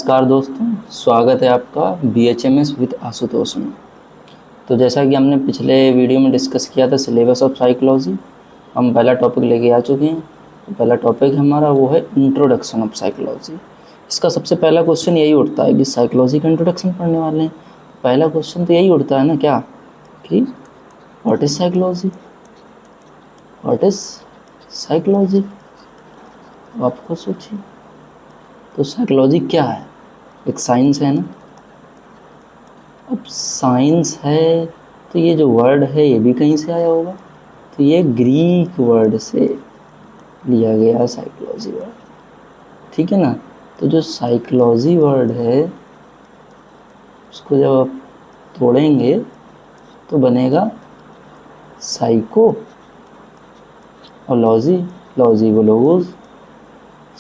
नमस्कार दोस्तों, स्वागत है आपका BHMS विद आशुतोष में। तो जैसा कि हमने पिछले वीडियो में डिस्कस किया था सिलेबस ऑफ साइकोलॉजी, हम पहला टॉपिक लेके आ चुके हैं। तो पहला टॉपिक हमारा वो है इंट्रोडक्शन ऑफ साइकोलॉजी। इसका सबसे पहला क्वेश्चन यही उठता है कि साइकोलॉजी का इंट्रोडक्शन पढ़ने वाले हैं। पहला क्वेश्चन तो यही उठता है ना, क्या कि what is psychology, what is psychology. आप खुद सोचिए, तो साइकोलॉजी क्या है? एक साइंस है ना। अब साइंस है तो ये जो वर्ड है ये भी कहीं से आया होगा, तो ये ग्रीक वर्ड से लिया गया है साइकोलॉजी वर्ड, ठीक है ना। तो जो साइकोलॉजी वर्ड है उसको जब आप तोड़ेंगे तो बनेगा साइको और लॉजी, लॉजी को लोगोस।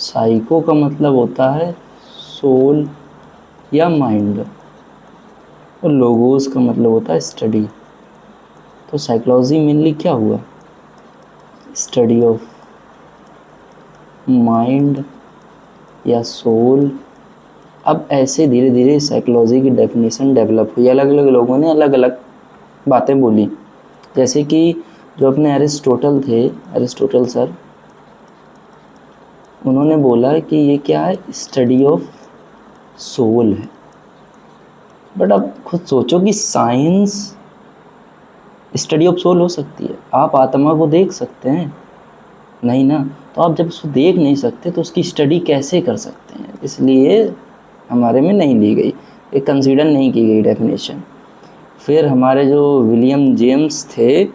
साइको का मतलब होता है सोल या माइंड, और लोगोस का मतलब होता है स्टडी। तो साइकोलॉजी मेनली क्या हुआ? स्टडी ऑफ माइंड या सोल। अब ऐसे धीरे धीरे साइकोलॉजी की डेफिनेशन डेवलप हुई, अलग अलग लोगों ने अलग अलग बातें बोली। जैसे कि जो अपने अरिस्टोटल थे, अरिस्टोटल सर, उन्होंने बोला कि ये क्या है, स्टडी ऑफ सोल है। बट अब खुद सोचो कि साइंस स्टडी ऑफ सोल हो सकती है? आप आत्मा को देख सकते हैं? नहीं ना। तो आप जब उसको देख नहीं सकते तो उसकी स्टडी कैसे कर सकते हैं? इसलिए हमारे में नहीं ली गई, एक कंसीडर नहीं की गई डेफिनेशन। फिर हमारे जो विलियम जेम्स थे,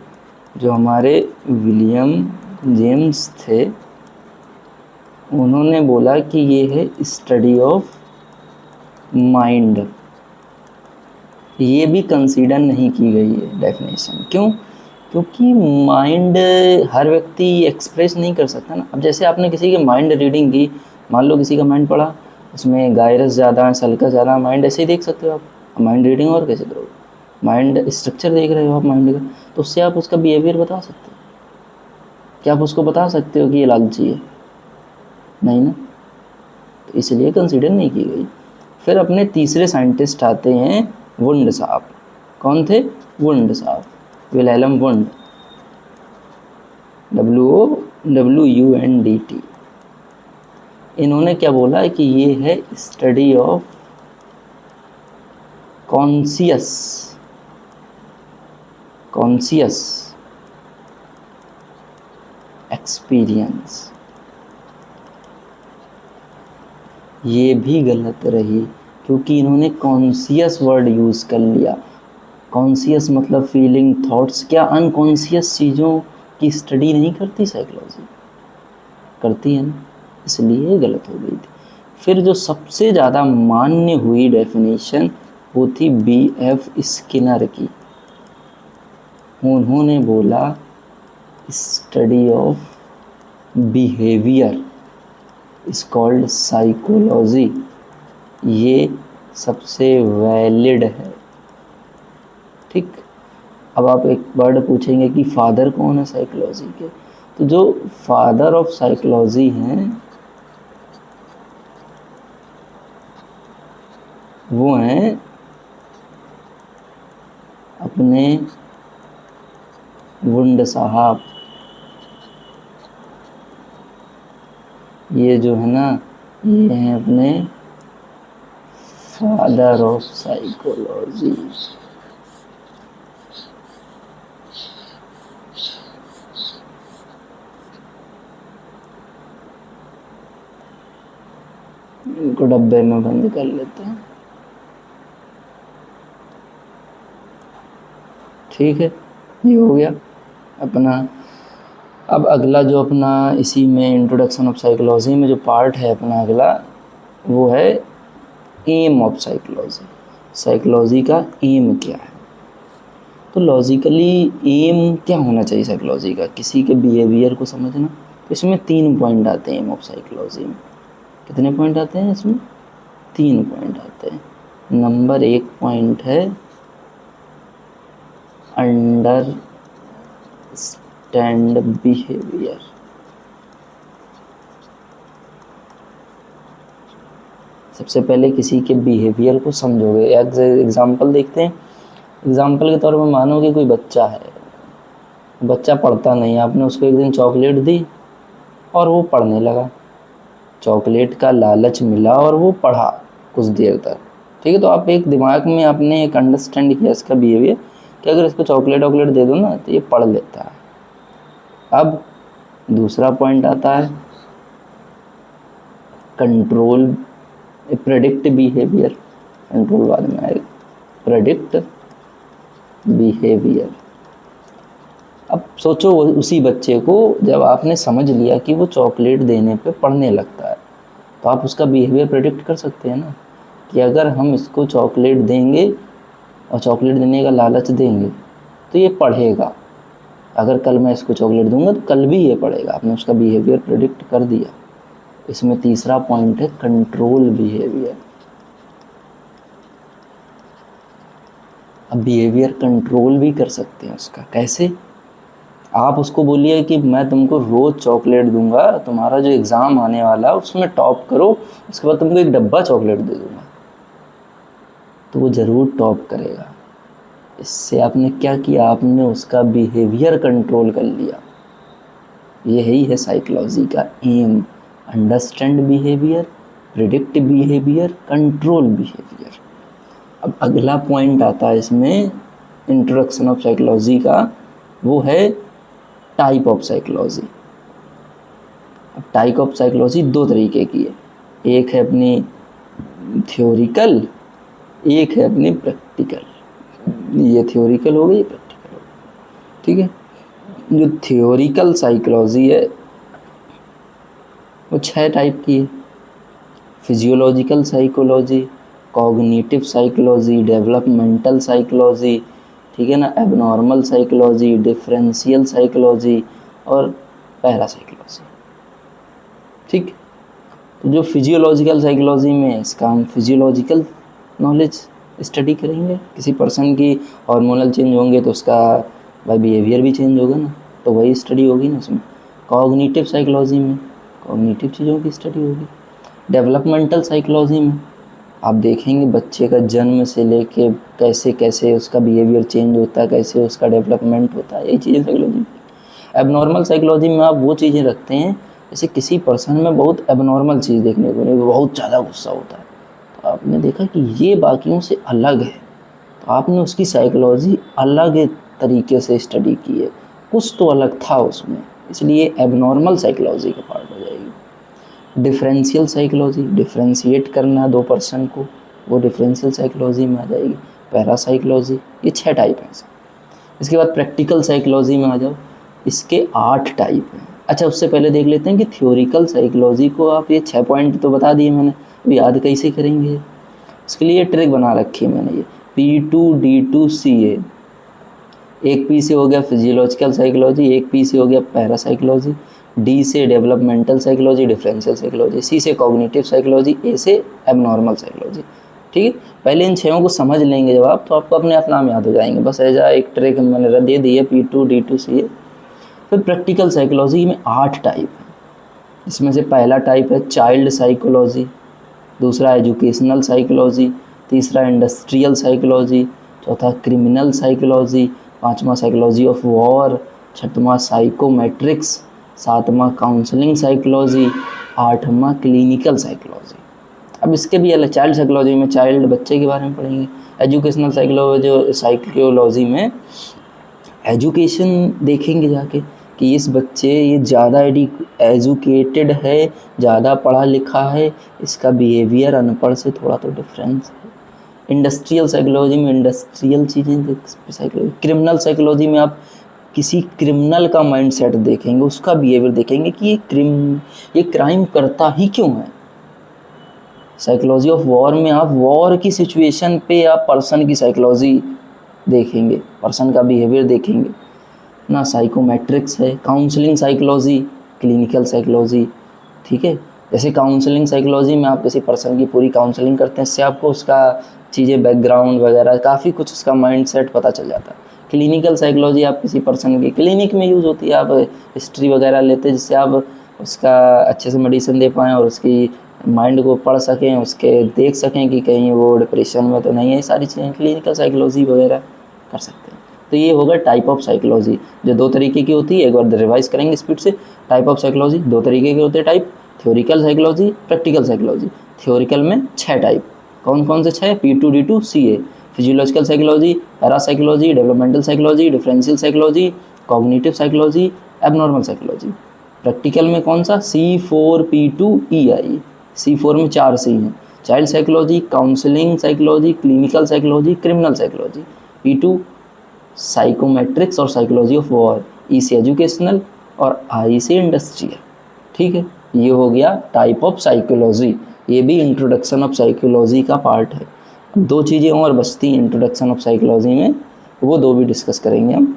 जो हमारे विलियम जेम्स थे, उन्होंने बोला कि ये है स्टडी ऑफ माइंड। ये भी कंसीडर नहीं की गई है डेफिनेशन। क्यों? क्योंकि माइंड हर व्यक्ति एक्सप्रेस नहीं कर सकता ना। अब जैसे आपने किसी के माइंड रीडिंग की, मान लो किसी का माइंड पढ़ा, उसमें गायरस ज़्यादा है, सल्कस ज़्यादा, माइंड ऐसे ही देख सकते हो आप। माइंड रीडिंग और कैसे करोगे? माइंड स्ट्रक्चर देख रहे हो आप माइंड का, तो उससे आप उसका बिहेवियर बता सकते हो। क्या आप उसको बता सकते हो कि ये लालची है? नहीं ना। तो इसलिए कंसीडर नहीं की गई। फिर अपने तीसरे साइंटिस्ट आते हैं वुंड साहब। कौन थे? वुंड साहब, विलेहम वुंड, WOWUNDT। इन्होंने क्या बोला कि ये है स्टडी ऑफ कॉन्शियस एक्सपीरियंस। ये भी गलत रही, क्योंकि इन्होंने कॉन्शियस वर्ड यूज़ कर लिया। कॉन्शियस मतलब फीलिंग, थॉट्स। क्या अनकॉन्शियस चीज़ों की स्टडी नहीं करती साइकोलॉजी? करती है ना, इसलिए गलत हो गई थी। फिर जो सबसे ज़्यादा मान्य हुई डेफिनेशन वो थी BF स्किनर की। उन्होंने बोला study of behaviour is called psychology. ये सबसे वैलिड है, ठीक। अब आप एक वर्ड पूछेंगे कि फादर कौन है साइकोलॉजी के, तो जो फादर ऑफ साइकोलॉजी हैं वो हैं अपने वुंड साहब। ये जो है ना, ये हैं अपने फादर ऑफ साइकोलॉजी। इनको डब्बे में बंद कर लेते हैं, ठीक है। ये हो गया अपना। अब अगला जो अपना इसी में इंट्रोडक्शन ऑफ साइकोलॉजी में जो पार्ट है अपना अगला, वो है एम ऑफ साइकोलॉजी। साइकोलॉजी का एम क्या है? तो लॉजिकली एम क्या होना चाहिए साइकोलॉजी का? किसी के बिहेवियर को समझना। तो इसमें 3 पॉइंट आते हैं एम ऑफ साइकोलॉजी में। कितने पॉइंट आते हैं इसमें? 3 पॉइंट आते हैं। नंबर 1 पॉइंट है अंडरस्टैंड बिहेवियर। सबसे पहले किसी के बिहेवियर को समझोगे। एग्जाम्पल देखते हैं। एग्जाम्पल के तौर पर मानो कि कोई बच्चा है, बच्चा पढ़ता नहीं, आपने उसको एक दिन चॉकलेट दी और वो पढ़ने लगा, चॉकलेट का लालच मिला और वो पढ़ा कुछ देर तक, ठीक है। तो आप एक दिमाग में आपने एक अंडरस्टैंड किया इसका बिहेवियर कि अगर इसको चॉकलेट वॉकलेट दे दो ना तो ये पढ़ लेता है। अब दूसरा पॉइंट आता है कंट्रोल, प्रेडिक्ट बिहेवियर। कंट्रोल बाद में आएगा, प्रेडिक्ट बिहेवियर। अब सोचो उसी बच्चे को जब आपने समझ लिया कि वो चॉकलेट देने पे पढ़ने लगता है, तो आप उसका बिहेवियर प्रेडिक्ट कर सकते हैं ना कि अगर हम इसको चॉकलेट देंगे और चॉकलेट देने का लालच देंगे तो ये पढ़ेगा, अगर कल मैं इसको चॉकलेट दूंगा तो कल भी ये पढ़ेगा। आपने उसका बिहेवियर प्रेडिक्ट कर दिया। इसमें तीसरा पॉइंट है कंट्रोल बिहेवियर। अब बिहेवियर कंट्रोल भी कर सकते हैं उसका। कैसे? आप उसको बोलिए कि मैं तुमको रोज़ चॉकलेट दूंगा, तुम्हारा जो एग्ज़ाम आने वाला उसमें टॉप करो, उसके बाद तुमको एक डब्बा चॉकलेट दे दूंगा, तो वो ज़रूर टॉप करेगा। इससे आपने क्या किया? आपने उसका बिहेवियर कंट्रोल कर लिया। यही है साइकोलॉजी का aim, understand behaviour, predict behaviour, control behaviour. अब अगला पॉइंट आता है इसमें इंट्रोडक्शन ऑफ साइकोलॉजी का, वो है टाइप ऑफ साइकोलॉजी। अब टाइप ऑफ साइकोलॉजी दो तरीके की है, एक है अपनी थ्योरिकल, एक है अपनी प्रैक्टिकल। ये थ्योरिकल हो गई, ये प्रैक्टिकल हो गई, ठीक है। जो थ्योरिकल साइकोलॉजी है वो 6 टाइप की है। Physiological psychology, cognitive psychology, developmental psychology, ठीक है ना, एबनॉर्मल साइकोलॉजी, डिफरेंशियल साइकोलॉजी और पैरासाइकोलॉजी, ठीक। तो जो फिजियोलॉजिकल साइकोलॉजी में है, इसका हम फिजियोलॉजिकल नॉलेज स्टडी करेंगे। किसी पर्सन की हार्मोनल चेंज होंगे तो उसका भाई बिहेवियर भी चेंज होगा ना, तो वही स्टडी होगी ना उसमें। कॉग्निटिव साइकोलॉजी में कॉग्निटिव चीज़ों की स्टडी होगी। डेवलपमेंटल साइकोलॉजी में आप देखेंगे बच्चे का जन्म से लेके कैसे कैसे उसका बिहेवियर चेंज होता है, कैसे उसका डेवलपमेंट होता है, यही चीज़ें साइकोलॉजी। एबनॉर्मल साइकोलॉजी में आप वो चीज़ें रखते हैं जैसे किसी पर्सन में बहुत एबनॉर्मल चीज़ देखने को मिले, बहुत ज़्यादा गुस्सा होता है, तो आपने देखा कि ये बाकियों से अलग है, तो आपने उसकी साइकोलॉजी अलग तरीके से स्टडी की है, कुछ तो अलग था उसमें, इसलिए एबनॉर्मल साइकोलॉजी का पार्ट हो जाएगी। डिफरेंशियल साइकोलॉजी, डिफरेंशिएट करना दो पर्सन को, वो डिफरेंशियल साइकोलॉजी में आ जाएगी। पैरासाइकोलॉजी, ये 6 टाइप हैं। इसके बाद प्रैक्टिकल साइकोलॉजी में आ जाओ, इसके 8 टाइप हैं। अच्छा, उससे पहले देख लेते हैं कि थ्योरिकल साइकोलॉजी को आप ये 6 पॉइंट तो बता दिए मैंने, तो याद कैसे करेंगे? उसके लिए ट्रिक बना रखी है मैंने, ये P2D2CA। एक P से हो गया फिजियोलॉजिकल साइकोलॉजी, एक P से हो गया पैरासाइकोलॉजी, D से developmental psychology, differential psychology, C से कॉग्निटिव साइकोलॉजी, A से एबनॉर्मल साइकोलॉजी, ठीक है। पहले इन 6 को समझ लेंगे जब आप, तो आपको अपने आप नाम याद हो जाएंगे। बस ऐसा एक ट्रिक मैंने दे दी है, P2D2CA। फिर प्रैक्टिकल साइकोलॉजी में 8 टाइप है। इसमें से पहला टाइप है चाइल्ड साइकोलॉजी, दूसरा एजुकेशनल साइकोलॉजी, तीसरा इंडस्ट्रियल साइकोलॉजी, चौथा क्रिमिनल साइकोलॉजी, पांचवा साइकोलॉजी ऑफ वॉर, छठवां साइकोमेट्रिक्स, सातवां काउंसलिंग साइकोलॉजी, आठवां क्लिनिकल साइकोलॉजी। अब इसके भी अलग, चाइल्ड साइकोलॉजी में चाइल्ड बच्चे के बारे में पढ़ेंगे, एजुकेशनल साइकोलॉजी में एजुकेशन देखेंगे जाके कि इस बच्चे ये ज़्यादा एजुकेटेड है, ज़्यादा पढ़ा लिखा है, इसका बिहेवियर अनपढ़ से थोड़ा तो डिफरेंस है। इंडस्ट्रियल साइकोलॉजी में इंडस्ट्रियल चीज़ें साइकोलॉजी। क्रिमिनल साइकोलॉजी में आप किसी क्रिमिनल का माइंडसेट देखेंगे, उसका बिहेवियर देखेंगे कि ये क्राइम करता ही क्यों है। साइकोलॉजी ऑफ वॉर में आप वॉर की सिचुएशन पे आप पर्सन की साइकोलॉजी देखेंगे, पर्सन का बिहेवियर देखेंगे ना। साइकोमेट्रिक्स है, काउंसलिंग साइकोलॉजी, क्लिनिकल साइकोलॉजी, ठीक है। जैसे काउंसलिंग साइकोलॉजी में आप किसी पर्सन की पूरी काउंसलिंग करते हैं, इससे आपको उसका चीज़ें बैकग्राउंड वगैरह काफ़ी कुछ उसका माइंडसेट पता चल जाता है। क्लिनिकल साइकोलॉजी आप किसी पर्सन की क्लिनिक में यूज़ होती है, आप हिस्ट्री वगैरह लेते हैं जिससे आप उसका अच्छे से मेडिसिन दे पाएँ और उसकी माइंड को पढ़ सकें, उसके देख सकें कि कहीं वो डिप्रेशन में तो नहीं है। सारी चीज़ें क्लिनिकल साइकोलॉजी वगैरह कर सकते हैं। तो ये होगा टाइप ऑफ साइकोलॉजी, जो दो तरीके की होती है। एक बार रिवाइज करेंगे स्पीड से। टाइप ऑफ साइकोलॉजी दो तरीके के होते हैं type, theoretical psychology, practical psychology. Theoretical में 6 टाइप, कौन कौन से 6? P2 D2 CA, physiological psychology, parapsychology, developmental psychology, differential psychology, cognitive psychology, abnormal psychology. Practical में कौन सा? C4P2EI, C4 में 4 C हैं। Child psychology, counselling psychology, clinical psychology, criminal psychology. P2 psychometrics और साइकोलॉजी ऑफ वॉर। E से educational और I से industrial. ठीक है, ये हो गया टाइप ऑफ साइकोलॉजी। ये भी इंट्रोडक्शन ऑफ साइकोलॉजी का पार्ट है। दो चीज़ें और बचती हैं इंट्रोडक्शन ऑफ साइकोलॉजी में, वो दो भी डिस्कस करेंगे हम।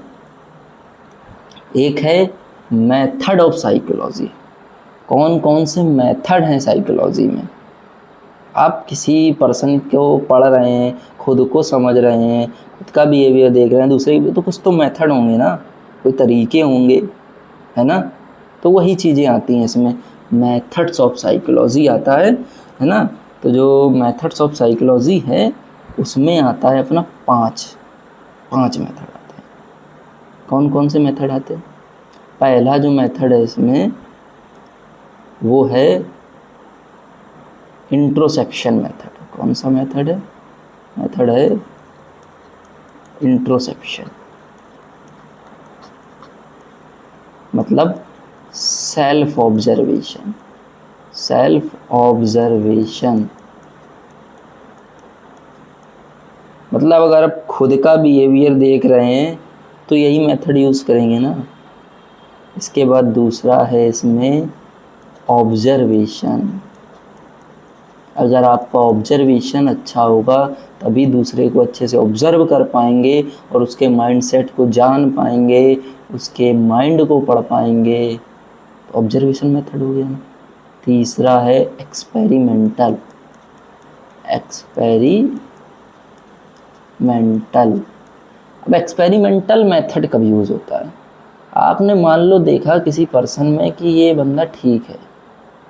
एक है मेथड ऑफ साइकोलॉजी। कौन कौन से मेथड हैं साइकोलॉजी में? आप किसी पर्सन को पढ़ रहे हैं, खुद को समझ रहे हैं, खुद का बिहेवियर देख रहे हैं, दूसरे भी, तो कुछ तो मेथड होंगे ना, कोई तरीके होंगे, है ना। तो वही चीज़ें आती हैं इसमें, मेथड्स ऑफ साइकोलॉजी आता है ना। तो जो मेथड्स ऑफ साइकोलॉजी है उसमें आता है अपना पाँच मेथड आते हैं। कौन कौन से मेथड आते हैं? पहला जो मेथड है इसमें वो है इंट्रोसेप्शन मेथड। कौन सा मेथड है? मेथड है इंट्रोसेप्शन, मतलब सेल्फ ऑब्जर्वेशन। मतलब अगर आप खुद का बिहेवियर देख रहे हैं तो यही मेथड यूज़ करेंगे ना। इसके बाद दूसरा है इसमें ऑब्जर्वेशन। अगर आपका ऑब्जर्वेशन अच्छा होगा तभी दूसरे को अच्छे से ऑब्जर्व कर पाएंगे और उसके माइंडसेट को जान पाएंगे, उसके माइंड को पढ़ पाएंगे। तो ऑब्जर्वेशन मेथड हो गया ना। तीसरा है एक्सपेरिमेंटल। अब एक्सपेरिमेंटल मेथड कब यूज़ होता है? आपने मान लो देखा किसी पर्सन में कि ये बंदा ठीक है,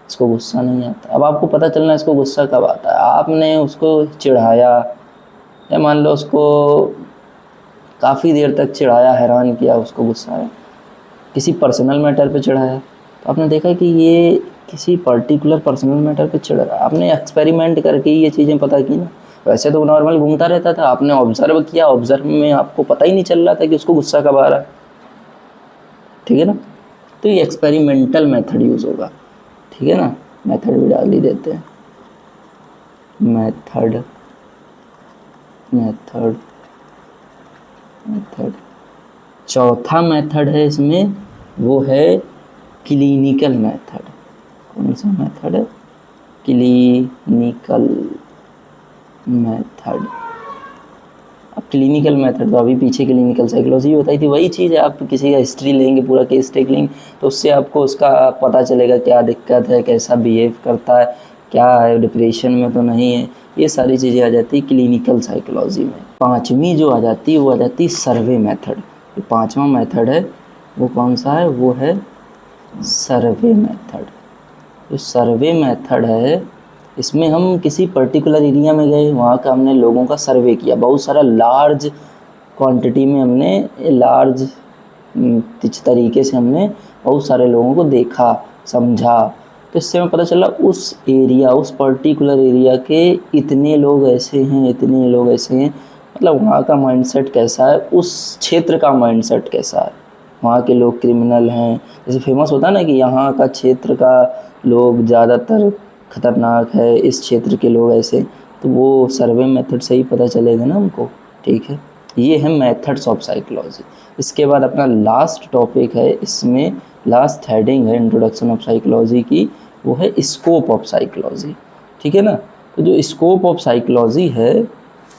इसको गुस्सा नहीं आता। अब आपको पता चलना इसको गुस्सा कब आता है। आपने उसको चिढ़ाया, या मान लो उसको काफ़ी देर तक चिढ़ाया, हैरान किया, उसको गुस्सा आया, किसी पर्सनल मैटर पे चिढ़ाया, तो आपने देखा कि ये किसी पर्टिकुलर पर्सनल मैटर पे चिढ़ रहा है। आपने एक्सपेरिमेंट करके ये चीज़ें पता की ना। वैसे तो नॉर्मल घूमता रहता था, आपने ऑब्जर्व किया, ऑब्जर्व में आपको पता ही नहीं चल रहा था कि उसको गुस्सा कब आ रहा है। ठीक है ना। तो ये एक्सपेरिमेंटल मेथड यूज़ होगा। ठीक है ना, मेथड भी डाल ही देते हैं। मेथड चौथा मेथड है इसमें, वो है क्लिनिकल मेथड। कौन सा मेथड है? Clinical method. अब क्लिनिकल मेथड तो अभी पीछे क्लिनिकल साइकोलॉजी भी बताई थी, वही चीज़ है। आप किसी का हिस्ट्री लेंगे, पूरा केस टेक लेंगे, तो उससे आपको उसका पता चलेगा क्या दिक्कत है, कैसा बिहेव करता है, क्या है, डिप्रेशन में तो नहीं है। ये सारी चीज़ें आ जाती है क्लिनिकल साइकोलॉजी में। पांचवी जो आ जाती है वो आ जाती है सर्वे मेथड। ये पांचवा मेथड है वो कौन सा है? वो है सर्वे मेथड। जो सर्वे मेथड है इसमें हम किसी पर्टिकुलर एरिया में गए, वहाँ का हमने लोगों का सर्वे किया, बहुत सारा लार्ज क्वांटिटी में हमने लार्ज तरीके से हमने बहुत सारे लोगों को देखा, समझा। तो इससे हमें पता चला उस एरिया, उस पर्टिकुलर एरिया के इतने लोग ऐसे हैं, इतने लोग ऐसे हैं, मतलब वहाँ का माइंडसेट कैसा है, उस क्षेत्र का माइंडसेट कैसा है। वहाँ के लोग क्रिमिनल हैं, जैसे फेमस होता है ना कि यहाँ का क्षेत्र का लोग ज़्यादातर ख़तरनाक है, इस क्षेत्र के लोग ऐसे, तो वो सर्वे मेथड से ही पता चलेगा ना हमको। ठीक है, ये है मेथड्स ऑफ साइकोलॉजी। इसके बाद अपना लास्ट टॉपिक है, इसमें लास्ट हेडिंग है इंट्रोडक्शन ऑफ साइकोलॉजी की, वो है स्कोप ऑफ साइकोलॉजी। ठीक है ना। तो जो स्कोप ऑफ साइकोलॉजी है,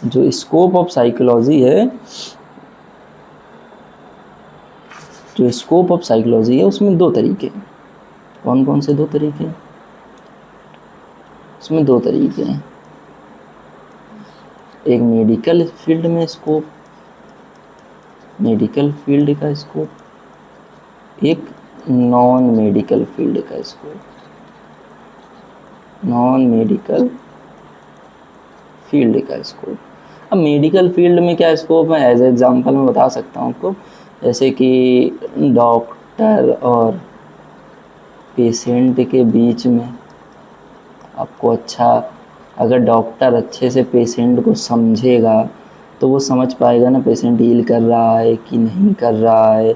जो स्कोप ऑफ साइकोलॉजी है, जो स्कोप ऑफ साइकोलॉजी है उसमें दो तरीके हैं। कौन कौन से दो तरीके हैं? उसमें दो तरीके हैं, एक मेडिकल फील्ड में स्कोप, मेडिकल फील्ड का स्कोप, एक नॉन मेडिकल फील्ड का स्कोप। नॉन मेडिकल फील्ड का स्कोप। अब मेडिकल फील्ड में क्या स्कोप है, एज एग्जांपल मैं बता सकता हूँ आपको, जैसे कि डॉक्टर और पेशेंट के बीच में आपको अच्छा, अगर डॉक्टर अच्छे से पेशेंट को समझेगा तो वो समझ पाएगा ना पेशेंट हील कर रहा है कि नहीं कर रहा है,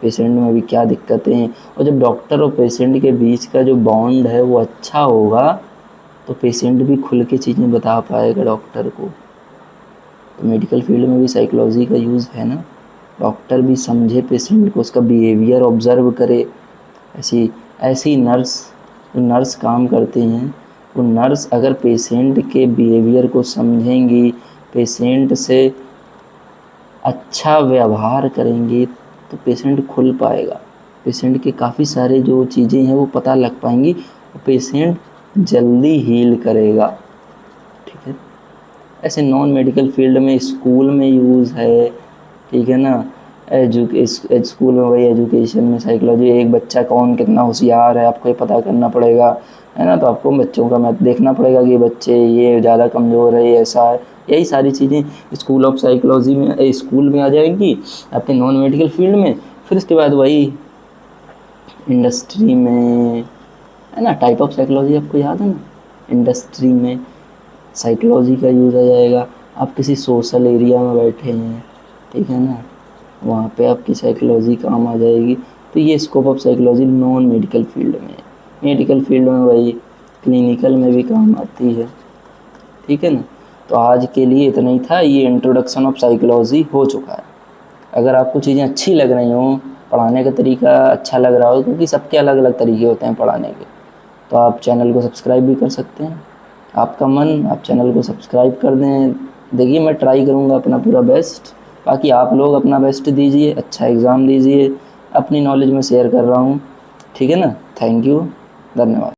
पेशेंट में भी क्या दिक्कतें हैं। और जब डॉक्टर और पेशेंट के बीच का जो बॉन्ड है वो अच्छा होगा तो पेशेंट भी खुल के चीज़ें बता पाएगा डॉक्टर को। तो मेडिकल फील्ड में भी साइकोलॉजी का यूज़ है ना, डॉक्टर भी समझे पेशेंट को, उसका बिहेवियर ऑब्ज़र्व करे। ऐसी नर्स काम करती हैं, वो नर्स अगर पेशेंट के बिहेवियर को समझेंगी, पेशेंट से अच्छा व्यवहार करेंगी तो पेशेंट खुल पाएगा, पेशेंट के काफ़ी सारे जो चीज़ें हैं वो पता लग पाएंगी, पेशेंट जल्दी हील करेगा। ठीक है, ऐसे नॉन मेडिकल फील्ड में स्कूल में यूज़ है, ठीक है ना। स्कूल में वही एजुकेशन में साइकोलॉजी, एक बच्चा कौन कितना होशियार है आपको ये पता करना पड़ेगा, है ना। तो आपको बच्चों का मैथ देखना पड़ेगा कि बच्चे ये ज़्यादा कमज़ोर है, ये ऐसा है। यही सारी चीज़ें स्कूल ऑफ साइकोलॉजी में, स्कूल में आ जाएंगी आपके नॉन मेडिकल फील्ड में। फिर उसके बाद वही इंडस्ट्री में, है ना, टाइप ऑफ साइकोलॉजी आपको याद है ना, इंडस्ट्री में साइकोलॉजी का यूज़ आ जाएगा। आप किसी सोशल एरिया में बैठे हैं, ठीक है ना, वहाँ पे आपकी साइकोलॉजी काम आ जाएगी। तो ये scope of psychology non medical field में है। मेडिकल फील्ड में वही क्लिनिकल में भी काम आती है, ठीक है ना। तो आज के लिए इतना ही था, ये इंट्रोडक्शन ऑफ साइकोलॉजी हो चुका है। अगर आपको चीज़ें अच्छी लग रही हों, पढ़ाने का तरीका अच्छा लग रहा हो, क्योंकि सबके अलग अलग तरीके होते हैं पढ़ाने के, तो आप चैनल को सब्सक्राइब भी कर सकते हैं। आपका मन, आप चैनल को सब्सक्राइब कर दें। देखिए मैं ट्राई करूँगा अपना पूरा बेस्ट, बाकी आप लोग अपना बेस्ट दीजिए, अच्छा एग्ज़ाम दीजिए। अपनी नॉलेज में शेयर कर रहा हूँ, ठीक है ना। थैंक यू, धन्यवाद।